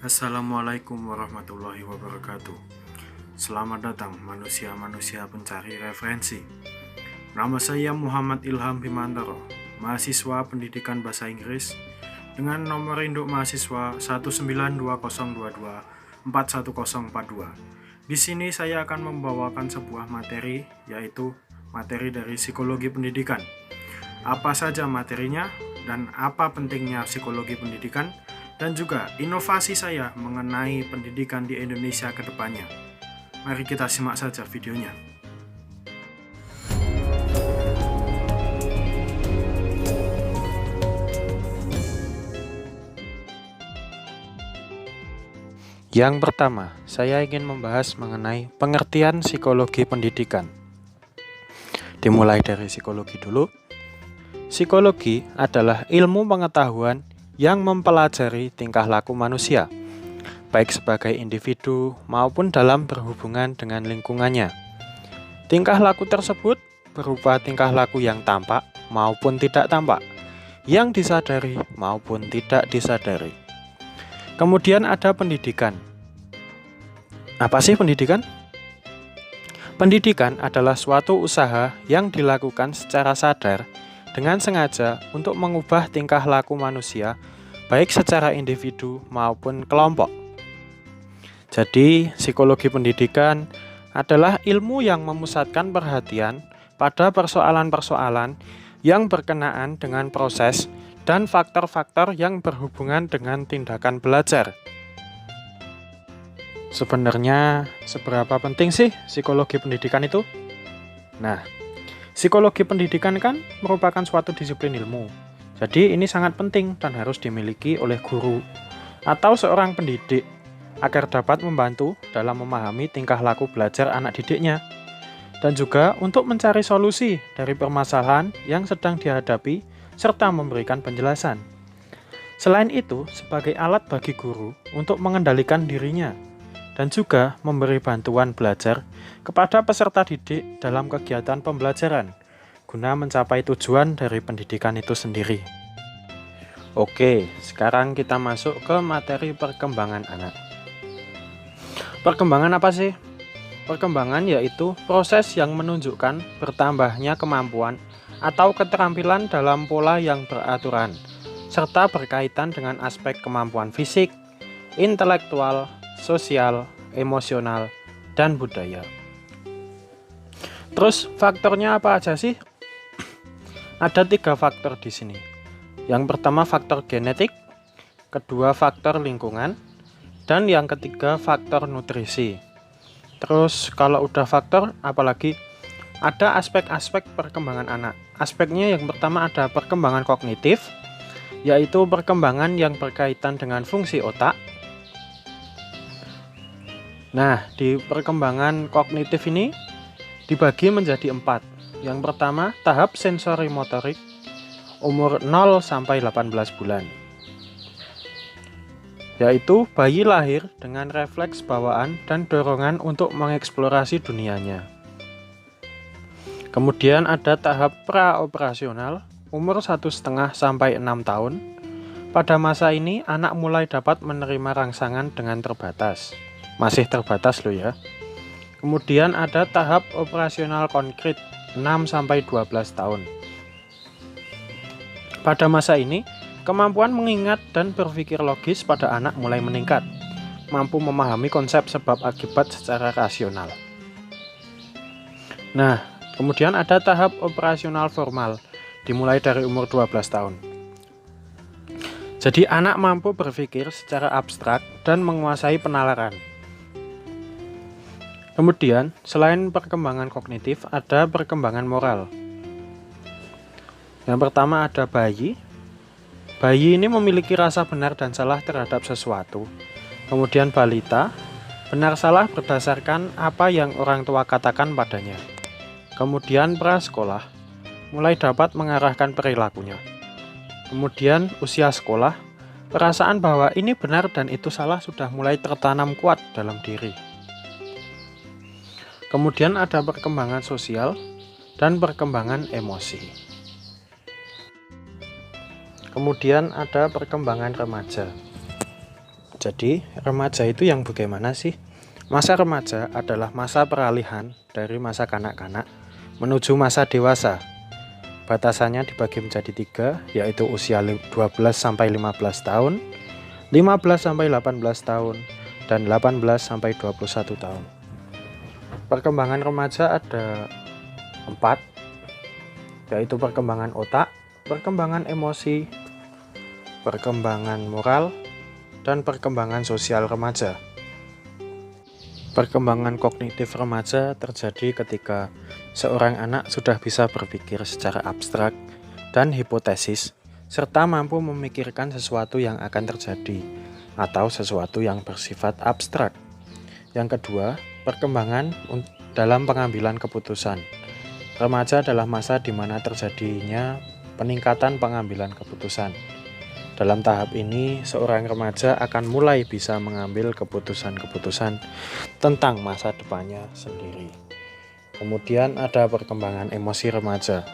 Assalamualaikum warahmatullahi wabarakatuh. Selamat datang manusia-manusia pencari referensi. Nama saya Muhammad Ilham Bimantoro, mahasiswa pendidikan bahasa Inggris dengan nomor induk mahasiswa 19202241042. Di sini saya akan membawakan sebuah materi, yaitu materi dari psikologi pendidikan. Apa saja materinya dan apa pentingnya psikologi pendidikan, dan juga inovasi saya mengenai pendidikan di Indonesia ke depannya. Mari kita simak saja videonya. Yang pertama, saya ingin membahas mengenai pengertian psikologi pendidikan. Dimulai dari psikologi dulu. Psikologi adalah ilmu pengetahuan yang mempelajari tingkah laku manusia, baik sebagai individu maupun dalam berhubungan dengan lingkungannya. Tingkah laku tersebut berupa tingkah laku yang tampak maupun tidak tampak, yang disadari maupun tidak disadari. Kemudian ada pendidikan. Apa sih pendidikan? Pendidikan adalah suatu usaha yang dilakukan secara sadar dengan sengaja untuk mengubah tingkah laku manusia, baik secara individu maupun kelompok. Jadi, psikologi pendidikan adalah ilmu yang memusatkan perhatian pada persoalan-persoalan yang berkenaan dengan proses dan faktor-faktor yang berhubungan dengan tindakan belajar. Sebenarnya, seberapa penting sih psikologi pendidikan itu? Nah, psikologi pendidikan kan merupakan suatu disiplin ilmu. Jadi ini sangat penting dan harus dimiliki oleh guru atau seorang pendidik agar dapat membantu dalam memahami tingkah laku belajar anak didiknya, dan juga untuk mencari solusi dari permasalahan yang sedang dihadapi serta memberikan penjelasan. Selain itu, sebagai alat bagi guru untuk mengendalikan dirinya dan juga memberi bantuan belajar kepada peserta didik dalam kegiatan pembelajaran guna mencapai tujuan dari pendidikan itu sendiri. Oke, sekarang kita masuk ke materi perkembangan anak. Perkembangan apa sih? Perkembangan yaitu proses yang menunjukkan bertambahnya kemampuan atau keterampilan dalam pola yang beraturan, serta berkaitan dengan aspek kemampuan fisik, intelektual, sosial, emosional, dan budaya. Terus faktornya apa aja sih? Ada 3 faktor di sini. Yang pertama faktor genetik, kedua faktor lingkungan, dan yang ketiga faktor nutrisi. Terus kalau udah faktor, apalagi ada aspek-aspek perkembangan anak. Aspeknya yang pertama ada perkembangan kognitif, yaitu perkembangan yang berkaitan dengan fungsi otak. Nah, di perkembangan kognitif ini dibagi menjadi 4. Yang pertama, tahap sensori motorik umur 0 sampai 18 bulan. Yaitu bayi lahir dengan refleks bawaan dan dorongan untuk mengeksplorasi dunianya. Kemudian ada tahap praoperasional umur 1,5 sampai 6 tahun. Pada masa ini, anak mulai dapat menerima rangsangan dengan terbatas. Masih terbatas loh ya. Kemudian ada tahap operasional konkret 6 sampai 12 tahun. Pada masa ini, kemampuan mengingat dan berpikir logis pada anak mulai meningkat, mampu memahami konsep sebab akibat secara rasional. Nah, kemudian ada tahap operasional formal, dimulai dari umur 12 tahun. Jadi anak mampu berpikir secara abstrak dan menguasai penalaran. Kemudian, selain perkembangan kognitif, ada perkembangan moral. Yang pertama ada bayi. Bayi ini memiliki rasa benar dan salah terhadap sesuatu. Kemudian balita, benar salah berdasarkan apa yang orang tua katakan padanya. Kemudian prasekolah, mulai dapat mengarahkan perilakunya. Kemudian usia sekolah, perasaan bahwa ini benar dan itu salah sudah mulai tertanam kuat dalam diri. Kemudian ada perkembangan sosial dan perkembangan emosi. Kemudian ada perkembangan remaja. Jadi remaja itu yang bagaimana sih? Masa remaja adalah masa peralihan dari masa kanak-kanak menuju masa dewasa. Batasannya dibagi menjadi 3, yaitu usia 12 sampai 15 tahun, 15 sampai 18 tahun, dan 18 sampai 21 tahun. Perkembangan remaja ada 4, yaitu perkembangan otak, perkembangan emosi, perkembangan moral, dan perkembangan sosial remaja. Perkembangan kognitif remaja terjadi ketika seorang anak sudah bisa berpikir secara abstrak dan hipotesis, serta mampu memikirkan sesuatu yang akan terjadi atau sesuatu yang bersifat abstrak. Yang kedua, perkembangan dalam pengambilan keputusan. Remaja adalah masa di mana terjadinya peningkatan pengambilan keputusan. Dalam tahap ini, seorang remaja akan mulai bisa mengambil keputusan-keputusan tentang masa depannya sendiri. Kemudian ada perkembangan emosi remaja.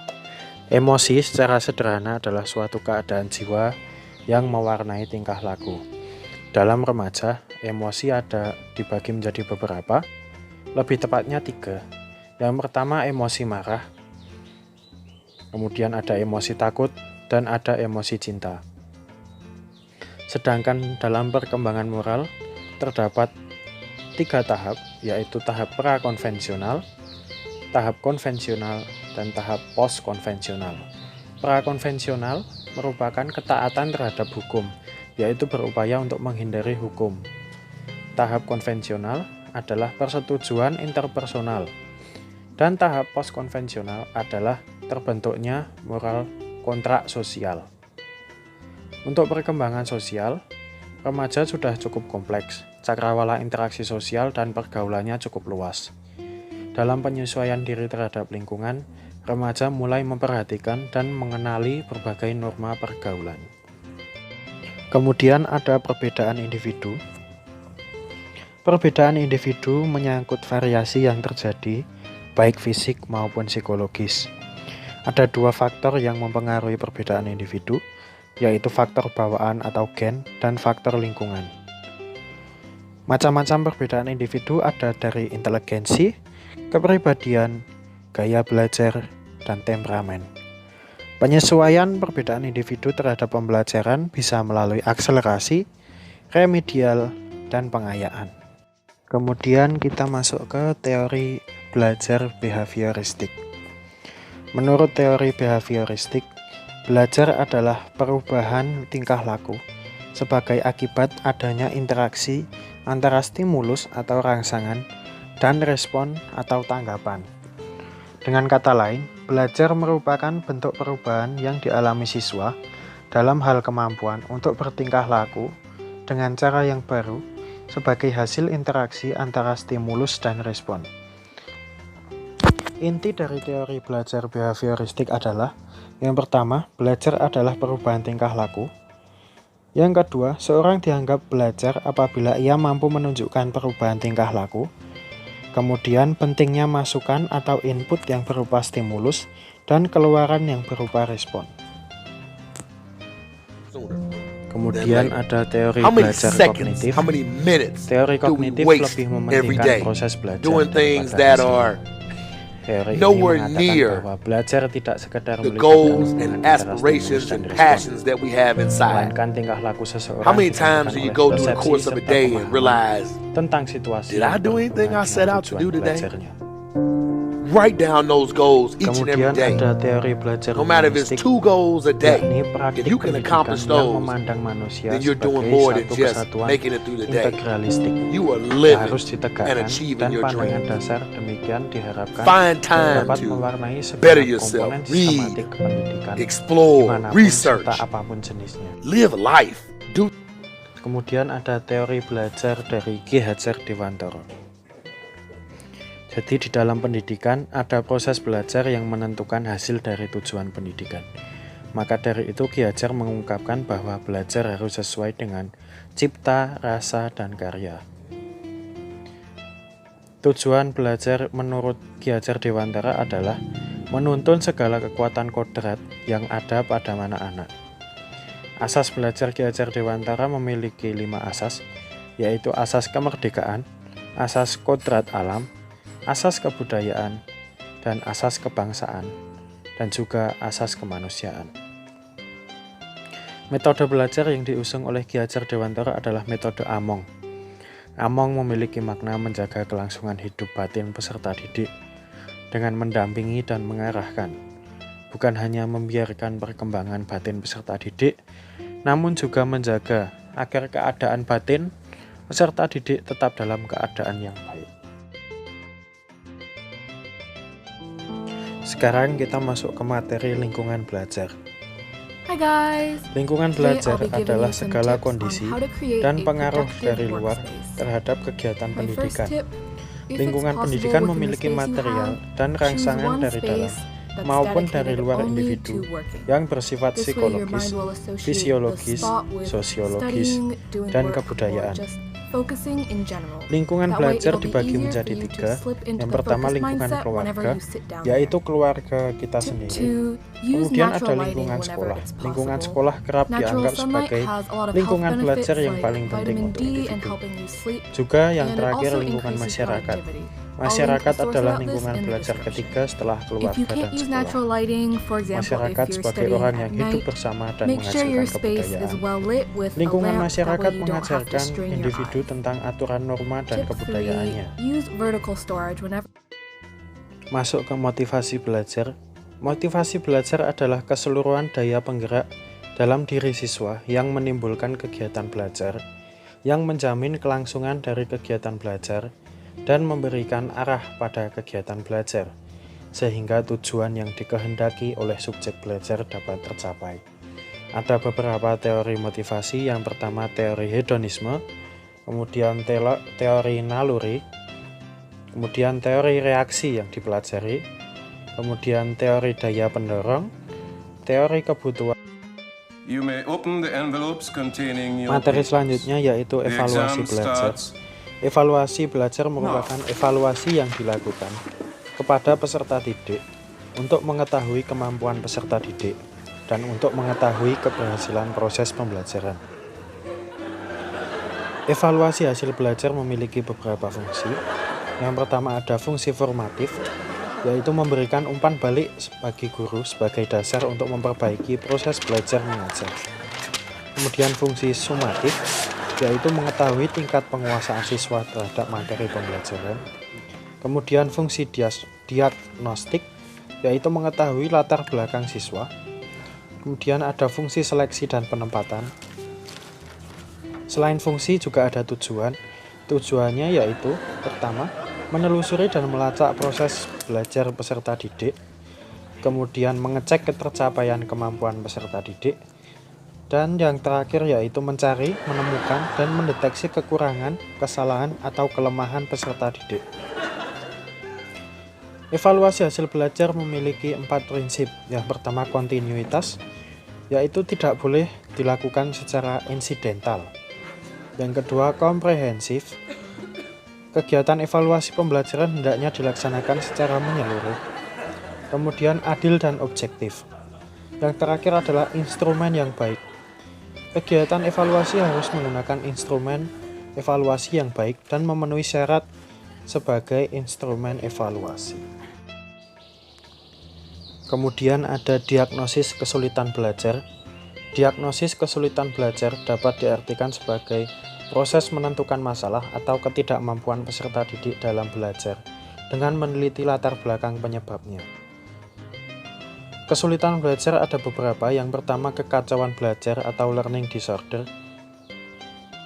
Emosi secara sederhana adalah suatu keadaan jiwa yang mewarnai tingkah laku. Dalam remaja, emosi ada dibagi menjadi beberapa, lebih tepatnya 3. Yang pertama emosi marah, kemudian ada emosi takut, dan ada emosi cinta. Sedangkan dalam perkembangan moral terdapat 3 tahap, yaitu tahap prakonvensional, tahap konvensional, dan tahap postkonvensional. Prakonvensional merupakan ketaatan terhadap hukum, yaitu berupaya untuk menghindari hukum. Tahap konvensional adalah persetujuan interpersonal, dan tahap postkonvensional adalah terbentuknya moral kontrak sosial. Untuk perkembangan sosial, remaja sudah cukup kompleks, cakrawala interaksi sosial dan pergaulannya cukup luas. Dalam penyesuaian diri terhadap lingkungan, remaja mulai memperhatikan dan mengenali berbagai norma pergaulan. Kemudian ada perbedaan individu. Perbedaan individu menyangkut variasi yang terjadi, baik fisik maupun psikologis. Ada 2 faktor yang mempengaruhi perbedaan individu, yaitu faktor bawaan atau gen dan faktor lingkungan. Macam-macam perbedaan individu ada dari inteligensi, kepribadian, gaya belajar, dan temperamen. Penyesuaian perbedaan individu terhadap pembelajaran bisa melalui akselerasi, remedial, dan pengayaan. Kemudian kita masuk ke teori belajar behavioristik. Menurut teori behavioristik, belajar adalah perubahan tingkah laku sebagai akibat adanya interaksi antara stimulus atau rangsangan dan respon atau tanggapan. Dengan kata lain, belajar merupakan bentuk perubahan yang dialami siswa dalam hal kemampuan untuk bertingkah laku dengan cara yang baru sebagai hasil interaksi antara stimulus dan respon. Inti dari teori belajar behavioristik adalah: yang pertama, belajar adalah perubahan tingkah laku. Yang kedua, seorang dianggap belajar apabila ia mampu menunjukkan perubahan tingkah laku. Kemudian, pentingnya masukan atau input yang berupa stimulus dan keluaran yang berupa respon. Kemudian ada teori belajar kognitif. Teori kognitif lebih mementingkan proses belajar daripada hasil. Teori ini mengatakan bahwa belajar tidak sekedar melihat goals hubungan and antara aspirations stimulus dan and respon, passions that we have inside. melainkan tingkah laku seseorang How many ditentukan times do you oleh go through the persepsi course of a serta day and pemahaman realize, tentang situasi did I yang do anything I berhubungan set dengan out to tujuan do today? belajarnya. Write down those goals each and every Kemudian day. ada teori belajar No matter if it's humanistik, 2 goals a day, yakni if praktik you can pendidikan accomplish yang those, memandang manusia then you're doing sebagai more than satu just kesatuan making it through the day. integralistik. You are Harus living and ditegakkan achieving dan your pandangan dreams. dasar demikian diharapkan Find time dapat to mewarnai better segenap yourself. komponen Read, sistematik pendidikan explore, dimanapun research, serta apapun jenisnya. live life. Do Kemudian ada teori belajar dari Ki Hajar Dewantara. Jadi di dalam pendidikan ada proses belajar yang menentukan hasil dari tujuan pendidikan. Maka dari itu Ki Hajar mengungkapkan bahwa belajar harus sesuai dengan cipta, rasa, dan karya. Tujuan belajar menurut Ki Hajar Dewantara adalah menuntun segala kekuatan kodrat yang ada pada anak-anak. Asas belajar Ki Hajar Dewantara memiliki 5 asas, yaitu asas kemerdekaan, asas kodrat alam, asas kebudayaan, dan asas kebangsaan, dan juga asas kemanusiaan. Metode belajar yang diusung oleh Ki Hajar Dewantara adalah metode Among. Among memiliki makna menjaga kelangsungan hidup batin peserta didik dengan mendampingi dan mengarahkan, bukan hanya membiarkan perkembangan batin peserta didik, namun juga menjaga agar keadaan batin peserta didik tetap dalam keadaan yang baik. Sekarang kita masuk ke materi lingkungan belajar. Hi guys. Lingkungan Today belajar I'll be giving adalah you some segala tips on kondisi how to create dan a pengaruh productive dari luar workspace. terhadap kegiatan My first pendidikan. tip, if it's Lingkungan possible pendidikan within the memiliki space you material have, dan choose rangsangan one dari dalam space that's maupun dari dedicated luar only individu to working. yang bersifat This way your psikologis, mind will associate the fisiologis, spot with sosiologis, studying, doing dan work, kebudayaan. or just focusing in general. Lingkungan That way belajar it'll be dibagi easier menjadi for you to 3. slip into Yang the pertama focused lingkungan mindset whenever keluarga, you sit down yaitu there. keluarga kita Tip sendiri. 2, use Kemudian natural ada lighting lingkungan whenever sekolah. it's Lingkungan possible. sekolah kerap Natural dianggap sunlight sebagai has a lot of lingkungan health belajar benefits yang like paling penting vitamin untuk D and individu. helping you sleep. Juga yang And it terakhir also lingkungan increases masyarakat. productivity. Masyarakat I'll link a source adalah about this lingkungan in the belajar description. ketiga setelah If keluarga you dan can't use sekolah. natural lighting, for example, Masyarakat if you're sebagai studying orang at yang hidup night, bersama dan make sure your menghasilkan space is kebudayaan. well lit with a Lingkungan lamp, that masyarakat way you don't have to mengajarkan strain your individu eye. tentang aturan norma dan Tip 3, kebudayaannya. use vertical storage whenever Masuk ke motivasi belajar. Motivasi belajar adalah keseluruhan daya penggerak dalam diri siswa yang menimbulkan kegiatan belajar, yang menjamin kelangsungan dari kegiatan belajar, dan memberikan arah pada kegiatan belajar, sehingga tujuan yang dikehendaki oleh subjek belajar dapat tercapai. Ada beberapa teori motivasi. Yang pertama teori hedonisme, kemudian teori naluri, kemudian teori reaksi yang dipelajari, kemudian teori daya pendorong, teori kebutuhan. You may open the envelopes containing your Materi papers. selanjutnya yaitu The evaluasi exam belajar. starts. Evaluasi belajar merupakan evaluasi yang dilakukan kepada peserta didik untuk mengetahui kemampuan peserta didik dan untuk mengetahui keberhasilan proses pembelajaran. Evaluasi hasil belajar memiliki beberapa fungsi. Yang pertama ada fungsi formatif, yaitu memberikan umpan balik bagi guru sebagai dasar untuk memperbaiki proses belajar mengajar. Kemudian fungsi sumatif, yaitu mengetahui tingkat penguasaan siswa terhadap materi pembelajaran. Kemudian fungsi diagnostik, yaitu mengetahui latar belakang siswa. Kemudian ada fungsi seleksi dan penempatan. Selain fungsi juga ada tujuan. Tujuannya yaitu pertama, menelusuri dan melacak proses belajar peserta didik. Kemudian mengecek ketercapaian kemampuan peserta didik. Dan yang terakhir yaitu mencari, menemukan, dan mendeteksi kekurangan, kesalahan, atau kelemahan peserta didik. Evaluasi hasil belajar memiliki 4 prinsip. Yang pertama kontinuitas, yaitu tidak boleh dilakukan secara insidental. Yang kedua komprehensif, kegiatan evaluasi pembelajaran hendaknya dilaksanakan secara menyeluruh. Kemudian adil dan objektif. Yang terakhir adalah instrumen yang baik. Kegiatan evaluasi harus menggunakan instrumen evaluasi yang baik dan memenuhi syarat sebagai instrumen evaluasi. Kemudian ada diagnosis kesulitan belajar. Diagnosis kesulitan belajar dapat diartikan sebagai proses menentukan masalah atau ketidakmampuan peserta didik dalam belajar dengan meneliti latar belakang penyebabnya. Kesulitan belajar ada beberapa. Yang pertama kekacauan belajar atau learning disorder.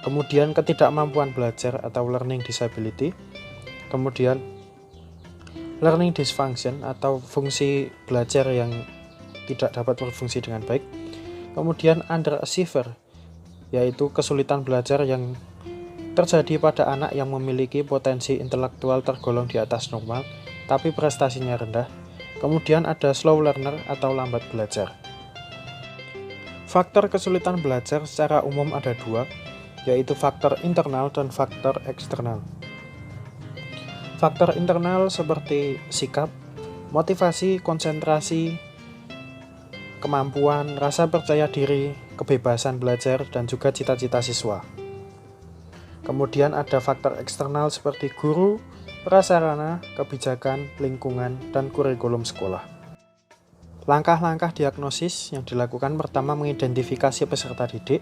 Kemudian ketidakmampuan belajar atau learning disability. Kemudian learning dysfunction atau fungsi belajar yang tidak dapat berfungsi dengan baik. Kemudian underachiever, yaitu kesulitan belajar yang terjadi pada anak yang memiliki potensi intelektual tergolong di atas normal, tapi prestasinya rendah. Kemudian ada slow learner atau lambat belajar. Faktor kesulitan belajar secara umum ada 2, yaitu faktor internal dan faktor eksternal. Faktor internal seperti sikap, motivasi, konsentrasi, kemampuan, rasa percaya diri, kebebasan belajar, dan juga cita-cita siswa. Kemudian ada faktor eksternal seperti guru, prasarana, kebijakan, lingkungan, dan kurikulum sekolah. Langkah-langkah diagnosis yang dilakukan pertama mengidentifikasi peserta didik,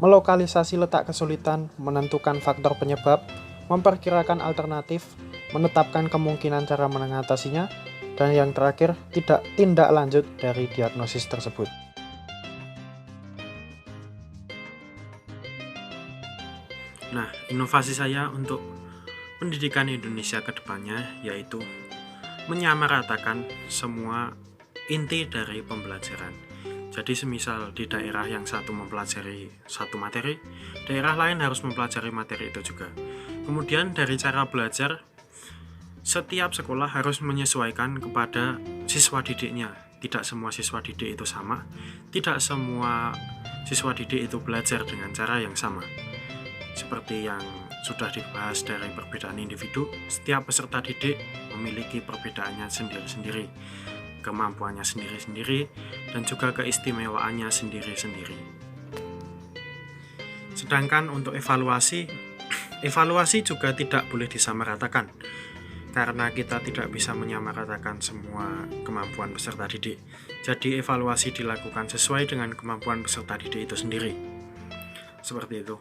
melokalisasi letak kesulitan, menentukan faktor penyebab, memperkirakan alternatif, menetapkan kemungkinan cara mengatasinya, dan yang terakhir, tindak lanjut dari diagnosis tersebut. Nah, inovasi saya untuk pendidikan Indonesia ke depannya yaitu menyamaratakan semua inti dari pembelajaran. Jadi semisal di daerah yang satu mempelajari satu materi, daerah lain harus mempelajari materi itu juga. Kemudian dari cara belajar, setiap sekolah harus menyesuaikan kepada siswa didiknya. Tidak semua siswa didik itu sama, tidak semua siswa didik itu belajar dengan cara yang sama. Seperti yang sudah dibahas dari perbedaan individu, setiap peserta didik memiliki perbedaannya sendiri-sendiri, kemampuannya sendiri-sendiri, dan juga keistimewaannya sendiri-sendiri. Sedangkan untuk evaluasi juga tidak boleh disamaratakan, karena kita tidak bisa menyamaratakan semua kemampuan peserta didik. Jadi evaluasi dilakukan sesuai dengan kemampuan peserta didik itu sendiri. Seperti itu.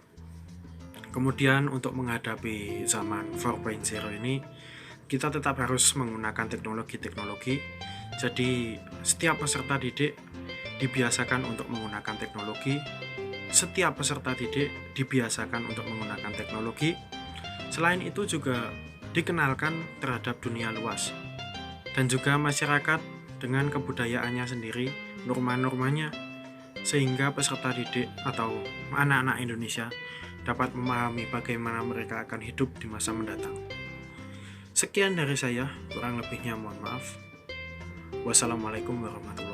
Kemudian untuk menghadapi zaman 4.0 ini, kita tetap harus menggunakan teknologi-teknologi. Jadi setiap peserta didik dibiasakan untuk menggunakan teknologi. Setiap peserta didik dibiasakan untuk menggunakan teknologi. Selain itu juga dikenalkan terhadap dunia luas. Dan juga masyarakat dengan kebudayaannya sendiri, norma-normanya, sehingga peserta didik atau anak-anak Indonesia dapat memahami bagaimana mereka akan hidup di masa mendatang. Sekian dari saya, kurang lebihnya mohon maaf. Wassalamualaikum warahmatullahi wabarakatuh.